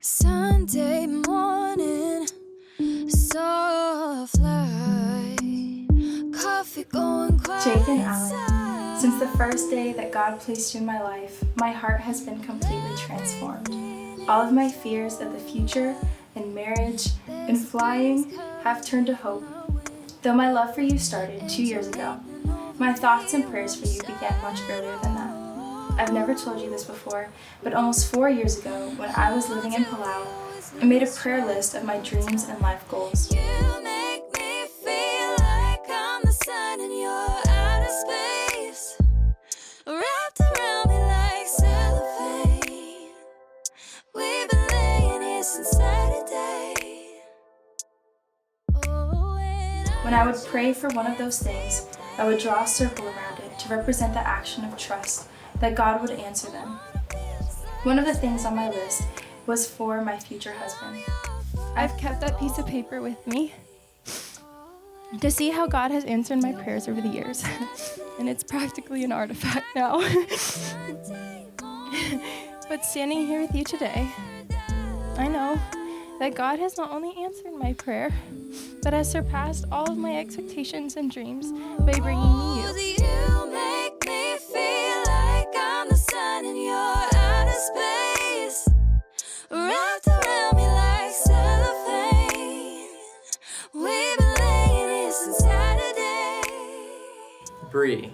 Sunday morning, soft light, coffee going quiet. Jachin Allen, since the first day that God placed you in my life, my heart has been completely transformed. All of my fears of the future and marriage and flying have turned to hope. Though my love for you started 2 years ago, my thoughts and prayers for you began much earlier than that. I've never told you this before, but almost 4 years ago, when I was living in Palau, I made a prayer list of my dreams and life goals. You make me feel like I'm the sun in your outer space, wrapped around me like cellophane. We've been laying here since Saturday. When I would pray for one of those things, I would draw a circle around it to represent the action of trust that God would answer them. One of the things on my list was for my future husband. I've kept that piece of paper with me to see how God has answered my prayers over the years, and it's practically an artifact now. But standing here with you today, I know that God has not only answered my prayer, but has surpassed all of my expectations and dreams by bringing me you. You make me feel like I'm the sun in your outer space, wrapped around me like cellophane. We've been laying here since Saturday. Bree,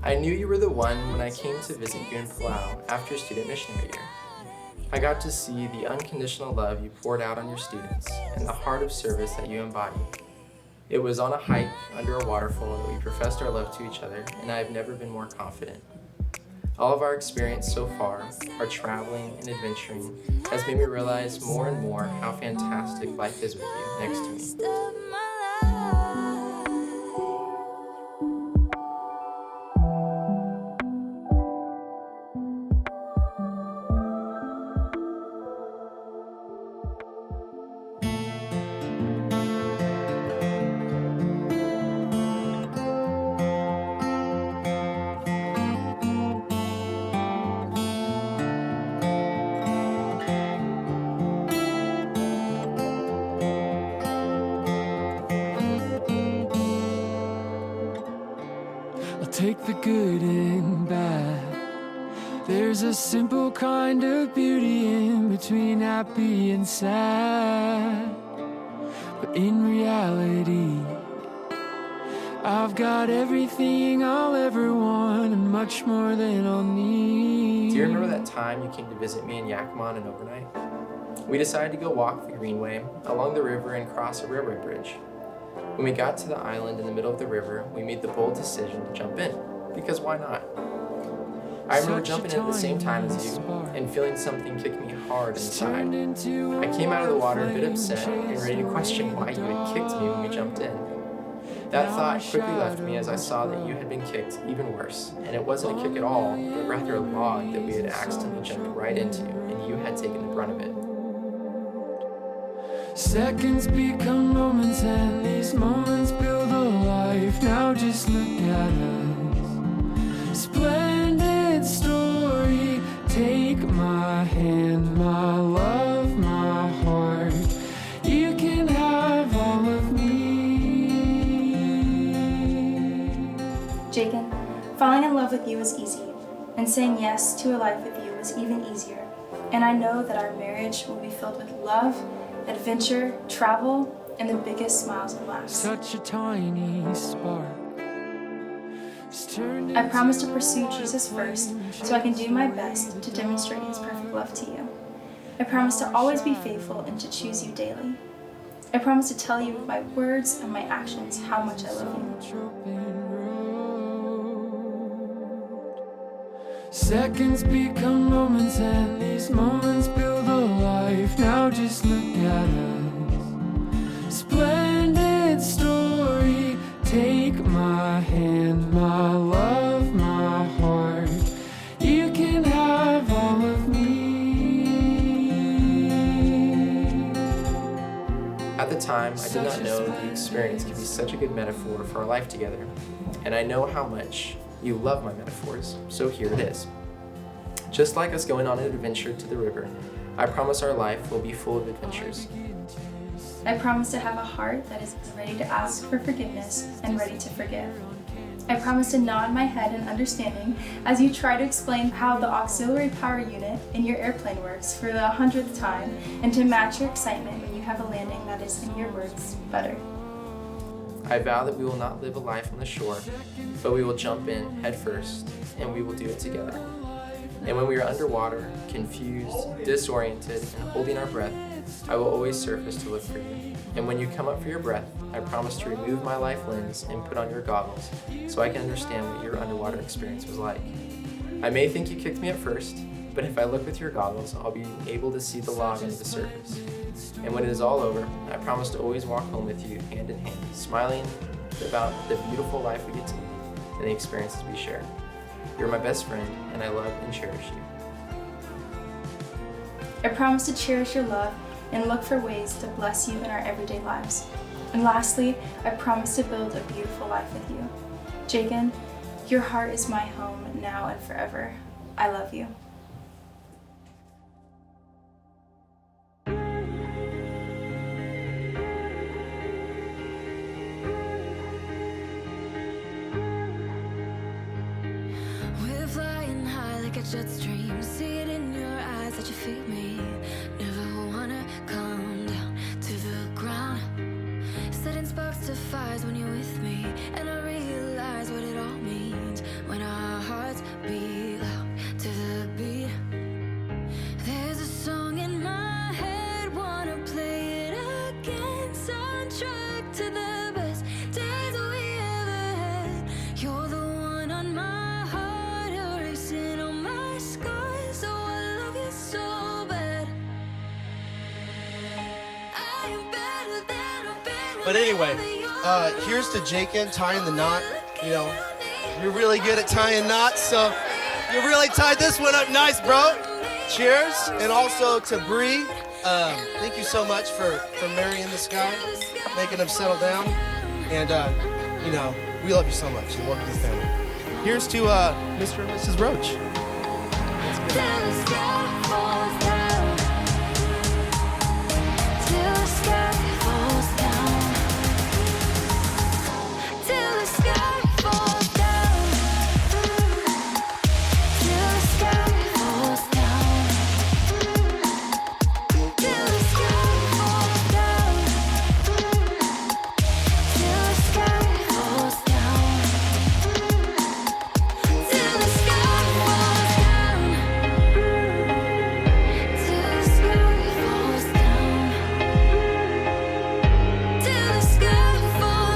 I knew you were the one when I came to visit you in Palau after student missionary year. I got to see the unconditional love you poured out on your students and the heart of service that you embody. It was on a hike under a waterfall that we professed our love to each other, and I have never been more confident. All of our experience so far, our traveling and adventuring, has made me realize more and more how fantastic life is with you next to me. Take the good and bad. There's a simple kind of beauty in between happy and sad. But in reality, I've got everything I'll ever want and much more than I'll need. Do you remember that time you came to visit me in Yakima and overnight? We decided to go walk the Greenway along the river and cross a railroad bridge. When we got to the island in the middle of the river, we made the bold decision to jump in, because why not? I remember jumping in at the same time as you and feeling something kick me hard inside. I came out of the water a bit upset and ready to question why you had kicked me when we jumped in. That thought quickly left me as I saw that you had been kicked even worse, and it wasn't a kick at all, but rather a log that we had accidentally jumped right into, and you had taken the brunt of it. Seconds become moments and these moments build a life. Now just look at us. Splendid story. Take my hand, my love, my heart. You can have all of me. Jachin, falling in love with you is easy, and saying yes to a life with you is even easier. And I know that our marriage will be filled with love, adventure, travel, and the biggest smiles and laughs. Such a tiny spark. I promise to pursue Jesus first so I can do my best to demonstrate His perfect love to you. I promise to always be faithful and to choose you daily. I promise to tell you with my words and my actions how much I love you. Seconds become moments and these moments build a life. Now just look at us. Splendid story. Take my hand, my love, my heart. You can have all of me. At the time, I did not know the experience could be such a good metaphor for our life together, and I know how much you love my metaphors, so here it is. Just like us going on an adventure to the river, I promise our life will be full of adventures. I promise to have a heart that is ready to ask for forgiveness and ready to forgive. I promise to nod my head in understanding as you try to explain how the auxiliary power unit in your airplane works for the 100th time, and to match your excitement when you have a landing that is, in your words, better. I vow that we will not live a life on the shore, but we will jump in head first, and we will do it together. And when we are underwater, confused, disoriented, and holding our breath, I will always surface to look for you. And when you come up for your breath, I promise to remove my life lens and put on your goggles so I can understand what your underwater experience was like. I may think you kicked me at first, but if I look with your goggles, I'll be able to see the log under the surface. And when it is all over, I promise to always walk home with you hand in hand, smiling about the beautiful life we get to live and the experiences we share. You're my best friend, and I love and cherish you. I promise to cherish your love and look for ways to bless you in our everyday lives. And lastly, I promise to build a beautiful life with you. Jachin, your heart is my home now and forever. I love you. We're flying high like a jet stream. See it in your eyes that you feel me. Never wanna come down to the ground. Setting sparks to fires when you're with me. And I realize what it all means when our hearts beat loud to the beat. There's a song in my head, wanna play it again. Soundtrack to the best days we ever had. You're the one on my heart, erasing all my scars. Oh, I love you so bad. I am better than I've been. But anyway, here's to Jachin tying the knot. You know, you're really good at tying knots, so you really tied this one up nice, bro. Cheers. And also to Bree, thank you so much for marrying this guy, making him settle down. And, you know, we love you so much, and welcome to the family. Here's to Mr. and Mrs. Roach. Till the sky falls down. Till the sky falls down. Till the sky falls down. Till the sky falls down. Till the sky falls down. Till the sky falls down. Till the sky falls down. Till the sky falls down. Till the sky falls down. Till the sky falls down.